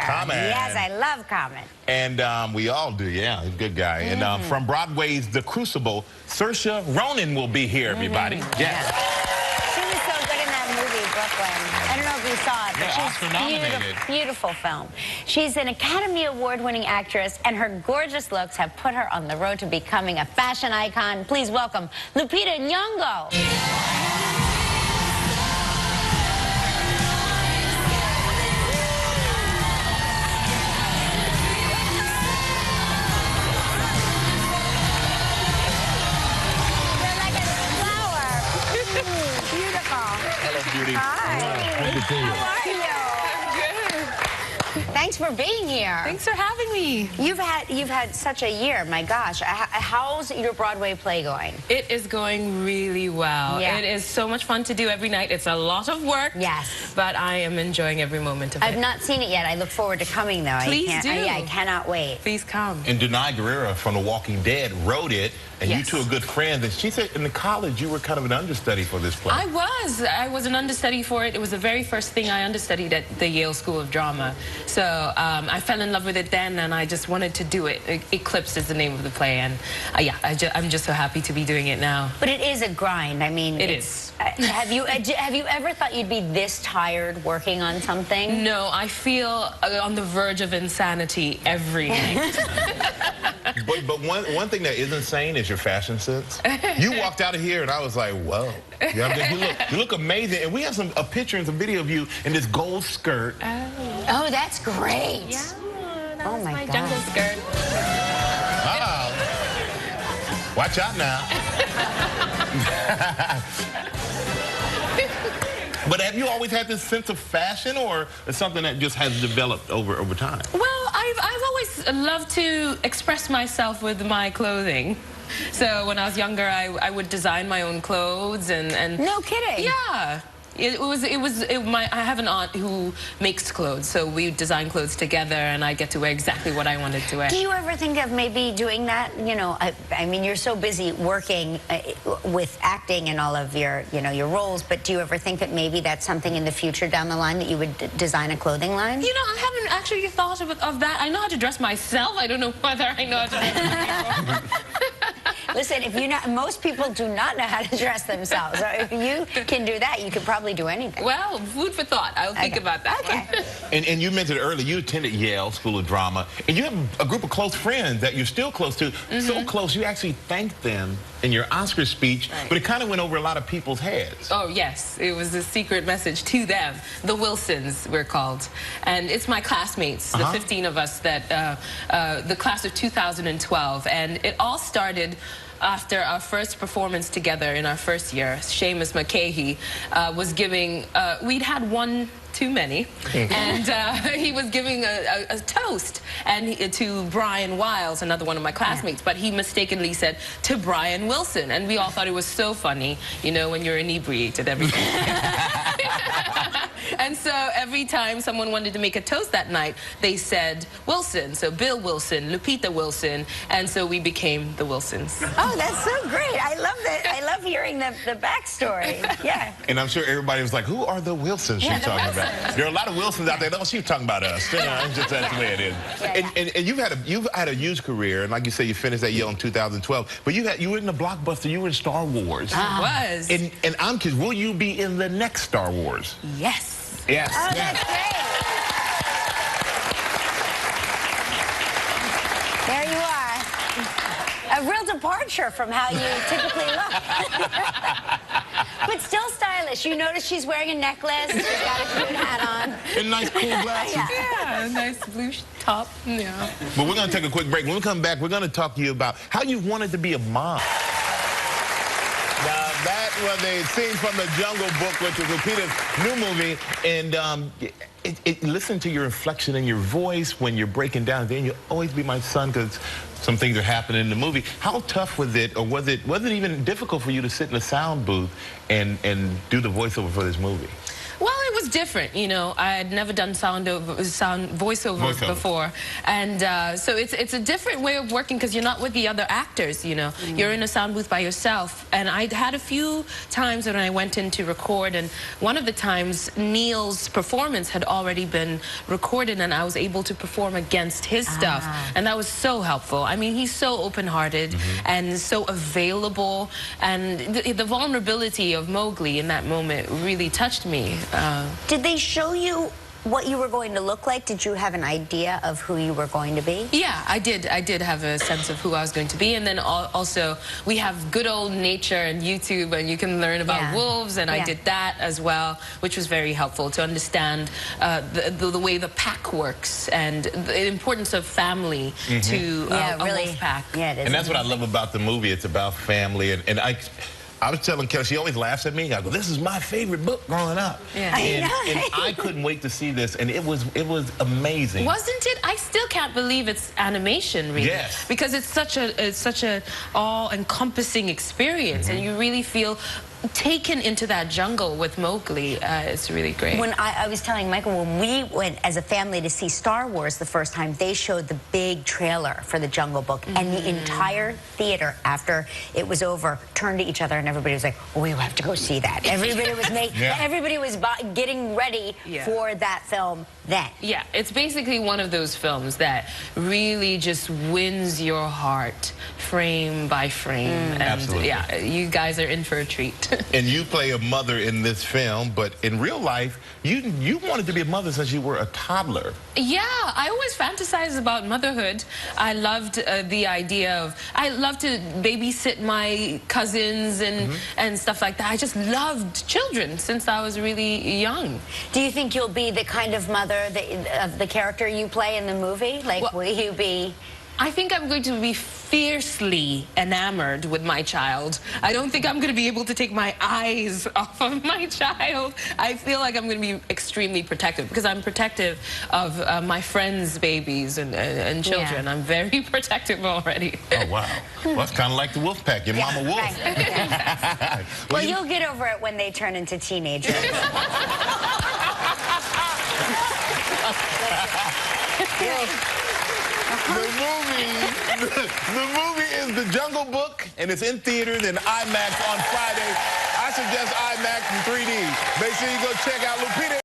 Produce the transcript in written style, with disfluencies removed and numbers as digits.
Common. Yes, I love Common. And we all do, yeah. He's a good guy. And from Broadway's The Crucible, Saoirse Ronan will be here, everybody. Yeah. She was so good in that movie, Brooklyn. I don't know if you saw it, but she's beautiful film. She's an Academy Award-winning actress, and her gorgeous looks have put her on the road to becoming a fashion icon. Please welcome Lupita Nyong'o. Hi. Good to see you. How are you? Thanks for being here. Thanks for having me. You've had such a year. My gosh, how's your Broadway play going? It is going really well. Yeah. It is so much fun to do every night. It's a lot of work. Yes. But I am enjoying every moment of it. I've not seen it yet. I look forward to coming though. Please do. I cannot wait. Please come. And Denai Guerrera from The Walking Dead wrote it, and you two are good friends. And she said in the college you were kind of an understudy for this play. I was an understudy for it. It was the very first thing I understudied at the Yale School of Drama. So I fell in love with it then, and I just wanted to do it. Eclipse is the name of the play, and yeah, I'm just so happy to be doing it now. But it is a grind. I mean, it is. Have you ever thought you'd be this tired working on something? No, I feel on the verge of insanity every night. But one thing that is insane is your fashion sense. You walked out of here and I was like, whoa. You know what I mean? You look amazing. And we have a picture and some video of you in this gold skirt. Oh, that's great. Yeah, that was my jungle skirt. Uh-oh. Watch out now. But have you always had this sense of fashion, or is something that just has developed over time? Well, I've always loved to express myself with my clothing. So when I was younger, I would design my own clothes and No kidding. Yeah. I have an aunt who makes clothes, so we design clothes together, and I get to wear exactly what I wanted to wear. Do you ever think of maybe doing that? You know, I mean, you're so busy working with acting and all of your roles, but do you ever think that maybe that's something in the future down the line that you would design a clothing line? You know, I haven't actually thought of that. I know how to dress myself. I don't know whether I know how to dress people. Listen, most people do not know how to dress themselves. So if you can do that, you could probably do anything. Well, food for thought. I'll think about that. Okay. And you mentioned earlier, you attended Yale School of Drama, and you have a group of close friends that you're still close to. So close, you actually thanked them in your Oscar speech, but it kind of went over a lot of people's heads. Oh, yes. It was a secret message to them. The Wilsons, we're called. And it's my classmates, the 15 of us, that the class of 2012. And it all started after our first performance together in our first year. Seamus McCahey was giving, we'd had one too many, and he was giving a toast to Brian Wiles, another one of my classmates, but he mistakenly said to Brian Wilson, and we all thought it was so funny, you know, when you're inebriated every And so every time someone wanted to make a toast that night, they said Wilson. So Bill Wilson, Lupita Wilson, and so we became the Wilsons. Oh, that's so great. I love that. I love hearing the backstory. Yeah. And I'm sure everybody was like, who are the Wilsons she's talking about? There are a lot of Wilsons out there. No, she's talking about us. You know, it's just that's the way it is. And you've had a huge career, and like you say, you finished at Yale in 2012. But you were in the blockbuster. You were in Star Wars. I was. And I'm curious, will you be in the next Star Wars? Yes. Yes. Oh, that's great. There you are. A real departure from how you typically look. But still stylish. You notice she's wearing a necklace. She's got a cute hat on. And nice cool glasses. Yeah, nice blue top. Yeah. But we're going to take a quick break. When we come back, we're going to talk to you about how you wanted to be a mom. Now, that was a scene from The Jungle Book, which is Lupita's new movie. And listen to your inflection in your voice when you're breaking down. Then you'll always be my son, because some things are happening in the movie. How tough was it, or was it even difficult for you to sit in a sound booth and do the voiceover for this movie? Well, it was was different, you know. I had never done voiceover before, and so it's a different way of working because you're not with the other actors, you know. You're in a sound booth by yourself, and I had a few times when I went in to record, and one of the times Neil's performance had already been recorded, and I was able to perform against his stuff, and that was so helpful. I mean, he's so open-hearted and so available, and the vulnerability of Mowgli in that moment really touched me. Did they show you what you were going to look like? Did you have an idea of who you were going to be? Yeah, I did. I did have a sense of who I was going to be. And then also, we have good old nature and YouTube, and you can learn about wolves, and I did that as well, which was very helpful to understand the way the pack works and the importance of family to a wolf pack. Yeah, it is. And that's what I love about the movie. It's about family. And I was telling Kelly, she always laughs at me. I go, this is my favorite book growing up. Yeah. And I couldn't wait to see this, and it was amazing. Wasn't it? I still can't believe it's animation, really. Yes. Because it's such a all-encompassing experience, and you really feel taken into that jungle with Mowgli. It's really great. When I was telling Michael, when we went as a family to see Star Wars the first time, they showed the big trailer for the Jungle Book, and the entire theater, after it was over, turned to each other, and everybody was like, oh, we have to go see that. Everybody was everybody was getting ready for that film then. Yeah, it's basically one of those films that really just wins your heart frame by frame. And absolutely. Yeah, you guys are in for a treat. And you play a mother in this film, but in real life, you wanted to be a mother since you were a toddler. Yeah, I always fantasized about motherhood. I loved the idea of, I loved to babysit my cousins and stuff like that. I just loved children since I was really young. Do you think you'll be the kind of mother of the character you play in the movie? Like, will you be... I think I'm going to be fiercely enamored with my child. I don't think I'm going to be able to take my eyes off of my child. I feel like I'm going to be extremely protective because I'm protective of my friends' babies and children. Yeah. I'm very protective already. Oh, wow. Well, that's kind of like the wolf pack, your mama wolf. Well, you'll get over it when they turn into teenagers. The movie is The Jungle Book, and it's in theaters and IMAX on Friday. I suggest IMAX in 3D. Make sure you go check out Lupita.